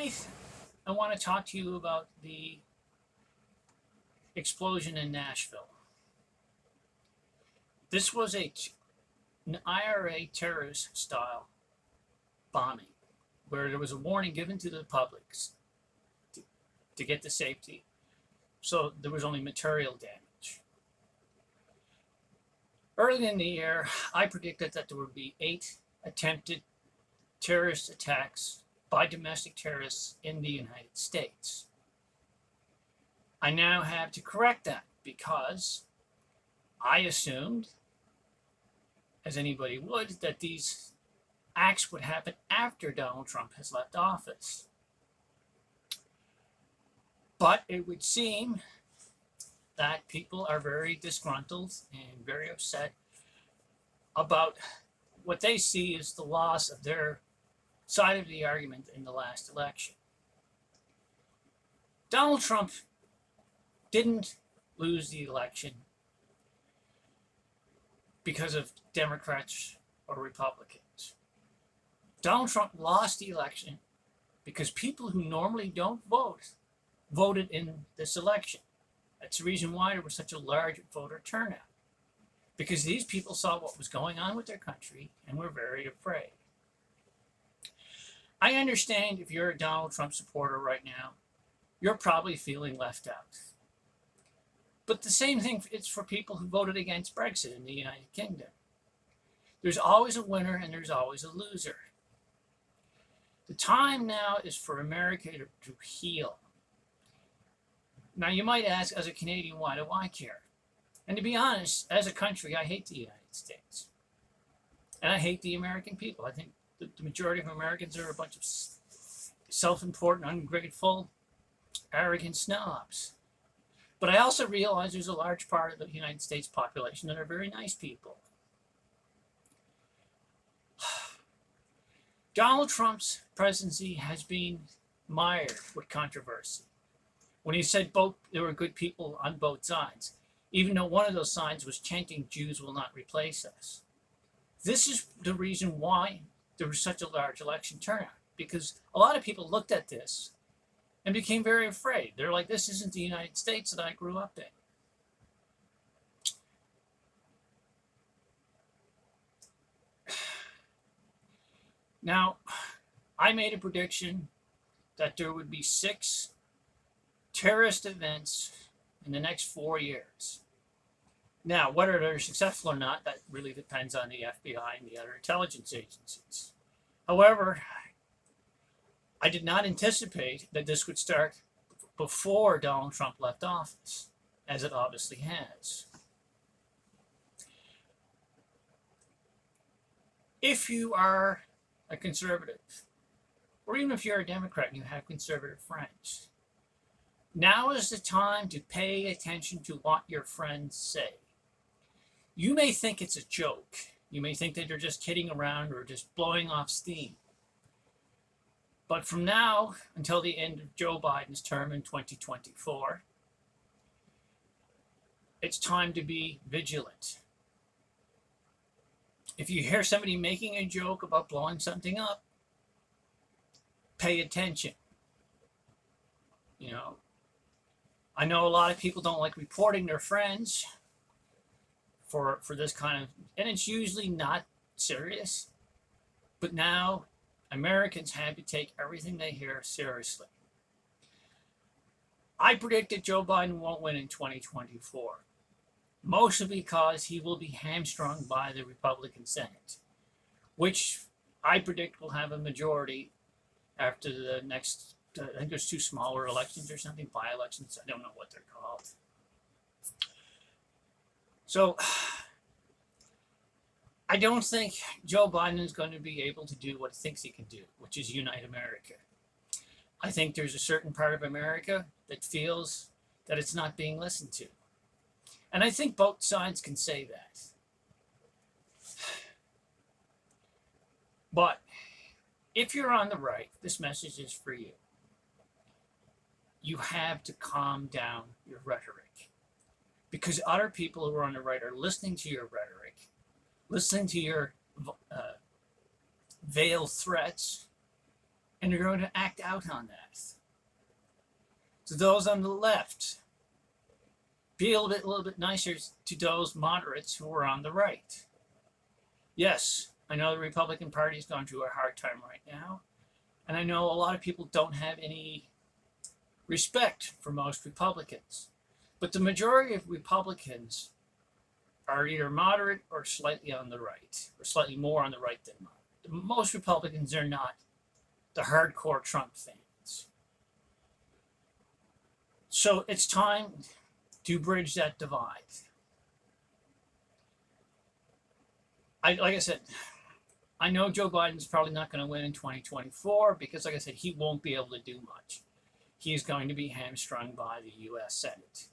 Tonight, I want to talk to you about the explosion in Nashville. This was an IRA terrorist style bombing where there was a warning given to the public to, to get to safety. So there was only material damage. Early in the year, I predicted that there would be 8 attempted terrorist attacks by domestic terrorists in the United States. I now have to correct that because I assumed, as anybody would, that these acts would happen after Donald Trump has left office. But it would seem that people are very disgruntled and very upset about what they see as the loss of their side of the argument in the last election. Donald Trump didn't lose the election because of Democrats or Republicans. Donald Trump lost the election because people who normally don't vote voted in this election. That's the reason why there was such a large voter turnout. Because these people saw what was going on with their country and were very afraid. I understand if you're a Donald Trump supporter right now, you're probably feeling left out. But the same thing is for people who voted against Brexit in the United Kingdom. There's always a winner and there's always a loser. The time now is for America to heal. Now you might ask, as a Canadian, why do I care? And to be honest, as a country, I hate the United States. And I hate the American people. I think the majority of Americans are a bunch of self-important, ungrateful, arrogant snobs. But I also realize there's a large part of the United States population that are very nice people. Donald Trump's presidency has been mired with controversy. When he said there were good people on both sides, even though one of those signs was chanting, "Jews will not replace us." This is the reason why there was such a large election turnout, because a lot of people looked at this and became very afraid. They're like, this isn't the United States that I grew up in. Now, I made a prediction that there would be 6 terrorist events in the next 4 years. Now, whether they're successful or not, that really depends on the FBI and the other intelligence agencies. However, I did not anticipate that this would start before Donald Trump left office, as it obviously has. If you are a conservative, or even if you're a Democrat and you have conservative friends, now is the time to pay attention to what your friends say. You may think it's a joke. You may think that they're just kidding around or just blowing off steam. But from now until the end of Joe Biden's term in 2024, it's time to be vigilant. If you hear somebody making a joke about blowing something up, pay attention. I know a lot of people don't like reporting their friends for this kind of, and it's usually not serious. But now Americans have to take everything they hear seriously. I predicted Joe Biden won't win in 2024, mostly because he will be hamstrung by the Republican Senate, which I predict will have a majority after the next, I think there's 2 smaller elections or something, by-elections, I don't know what they're called. So, I don't think Joe Biden is going to be able to do what he thinks he can do, which is unite America. I think there's a certain part of America that feels that it's not being listened to. And I think both sides can say that. But if you're on the right, this message is for you. You have to calm down your rhetoric. Because other people who are on the right are listening to your rhetoric, listening to your veiled threats, and they're going to act out on that. To those on the left, be a little bit nicer to those moderates who are on the right. Yes, I know the Republican Party is going through a hard time right now, and I know a lot of people don't have any respect for most Republicans. But the majority of Republicans are either moderate or slightly on the right, or slightly more on the right than moderate. Most Republicans are not the hardcore Trump fans. So it's time to bridge that divide. Like I said, I know Joe Biden's probably not going to win in 2024 because, like I said, he won't be able to do much. He's going to be hamstrung by the U.S. Senate.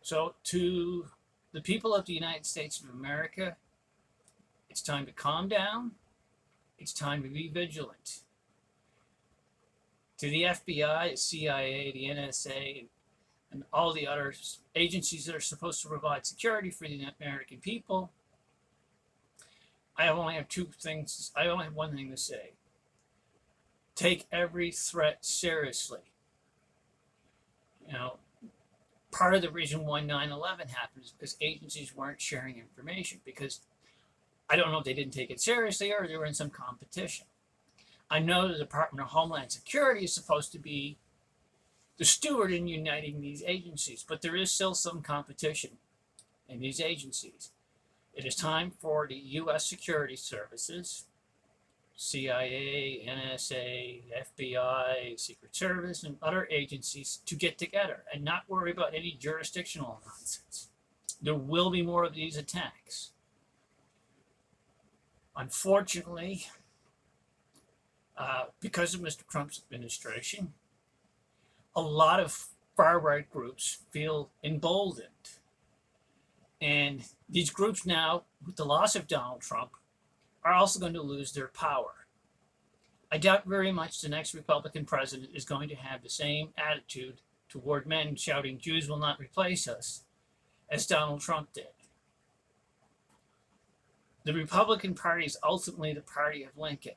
So to the people of the United States of America, it's time to calm down. It's time to be vigilant. To the FBI, the CIA, the NSA, and all the other agencies that are supposed to provide security for the American people, I only have one thing to say. Take every threat seriously. You know, part of the reason why 9/11 happened is because agencies weren't sharing information, because I don't know if they didn't take it seriously or they were in some competition. I know the Department of Homeland Security is supposed to be the steward in uniting these agencies, but there is still some competition in these agencies. It is time for the U.S. security services, CIA, NSA, FBI, Secret Service, and other agencies to get together and not worry about any jurisdictional nonsense. There will be more of these attacks. Unfortunately, because of Mr. Trump's administration, a lot of far-right groups feel emboldened. And these groups now, with the loss of Donald Trump, are also going to lose their power. I doubt very much the next Republican president is going to have the same attitude toward men shouting, "Jews will not replace us," as Donald Trump did. The Republican Party is ultimately the party of Lincoln,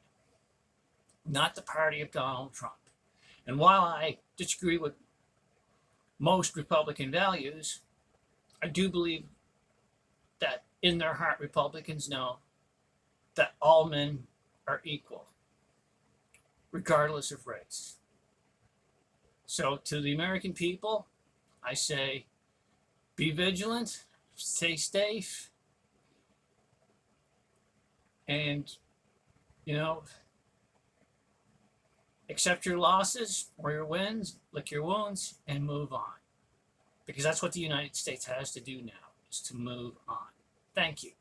not the party of Donald Trump. And while I disagree with most Republican values, I do believe that in their heart, Republicans know that all men are equal, regardless of race. So to the American people, I say, be vigilant, stay safe, and, accept your losses or your wins, lick your wounds, and move on. Because that's what the United States has to do now, is to move on. Thank you.